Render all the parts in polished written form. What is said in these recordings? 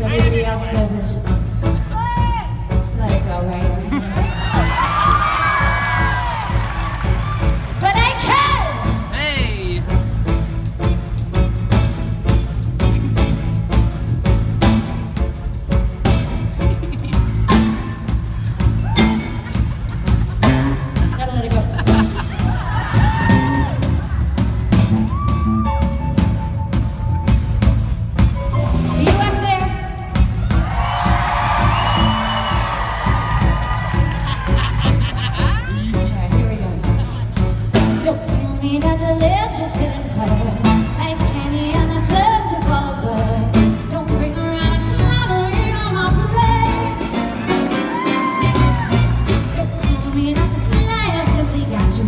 everybody else says it. Just let it go, right? But I can't! Hey! Gotta let it go. Are you up there? Alright, here we go. Don't tell me not to live, just sit and putter. Ice candy and the sun to fall apart. Don't bring around a cloud or rain on my parade. Don't tell me not to fly, I simply got to.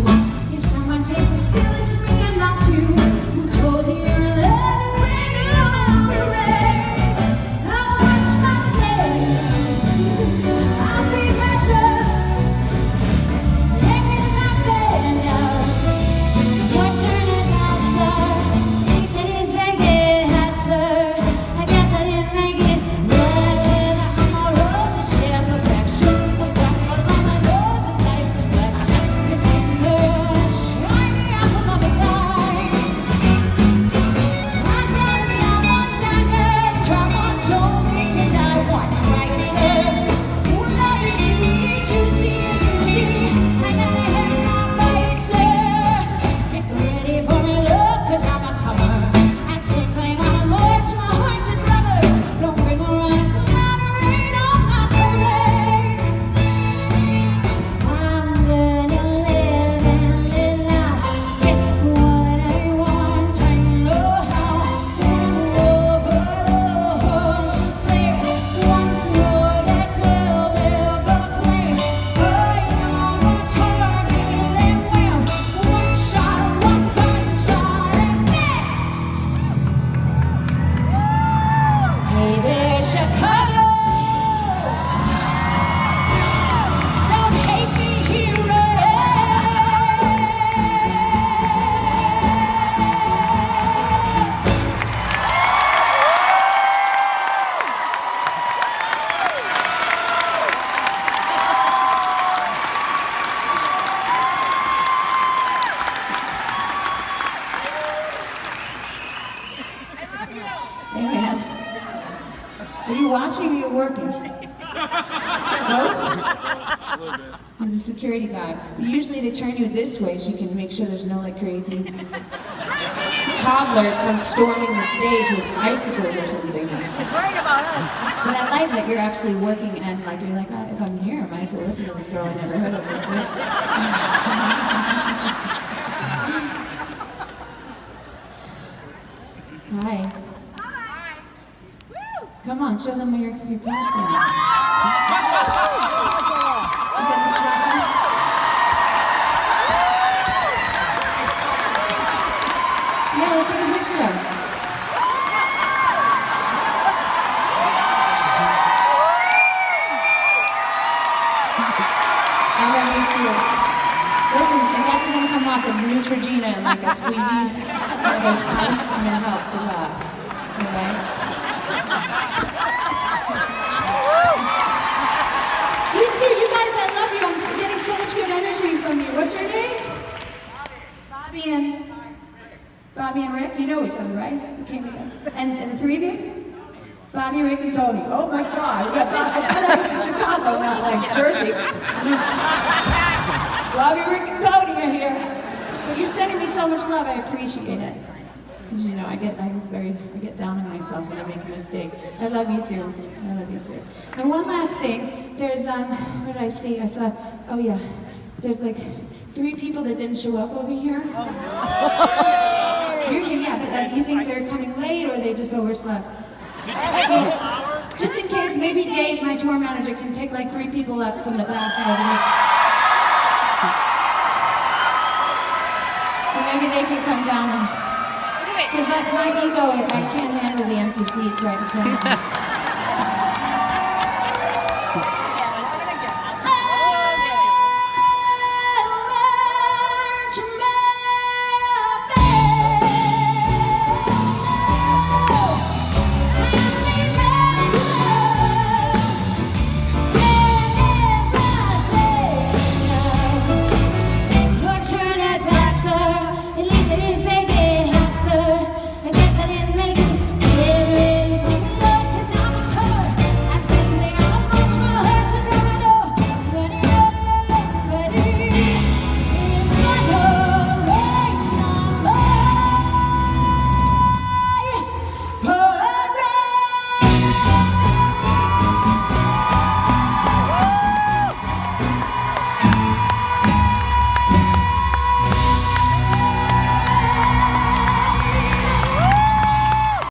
If someone chases feelings, ring I'm not you. Who told you you're in love and rain on my parade? I'll watch my day. I'll be better. Everything's not fair now. Your turn at that, sir. Thanks I didn't take it, had sir. I guess I didn't make it. Red on my rose and share perfection. A freckle on my nose and nice complexion. It's in the shiny apple of its eye. My dad is not one time try one told me can die once, right, sir? Oh, love is juicy, juicy, juicy. I gotta have my bite, sir. Get ready for me, love, 'cause I'm a comer. And simply wanna march my haunted lover. Don't bring around a cloud of rain on my parade. I'm gonna live and live now. Get what I want, I know how. One over the horse to play. One more that will proclaim. I am a target and wham. One shot, one gunshot, and bang! Hey there, Chicago! Don't hate me, hero! Hey man, are you watching or are you working? Both? He's a security guy. But usually they turn you this way so you can make sure there's no like crazy toddlers come storming the stage with icicles or something. He's worried about us. But I like that you're actually working and like you're like, oh, if I'm here, I might as well listen to this girl I never heard of before. Hi. Come on, show them your costume. You got this one? Yeah, let's take a picture. I love you too. Listen, if that doesn't come off as Neutrogena and like a squeezy, one of those pumps, and that helps a lot. Alright? You too, you guys, I love you. I'm getting so much good energy from you. What's your names? Bobby and Rick. You know each other, right? You came together. And the three of you? Bobby, Rick, and Tony. Oh my God. We got Bobby. I thought I was in Chicago, not like Jersey. Bobby, Rick, and Tony are here. But you're sending me so much love. I appreciate it. Because you know, I get down on myself when I make a mistake. I love you too. I love you too. And one last thing. There's what did I see? I saw. Oh yeah. There's like 3 people that didn't show up over here. Oh no. Yeah, but you think they're coming late or they just overslept? Just in case, maybe Dave, my tour manager, can pick like 3 people up from the back over there. Or maybe they can come down and... Because that's my ego, I can't handle the empty seats right in front of me.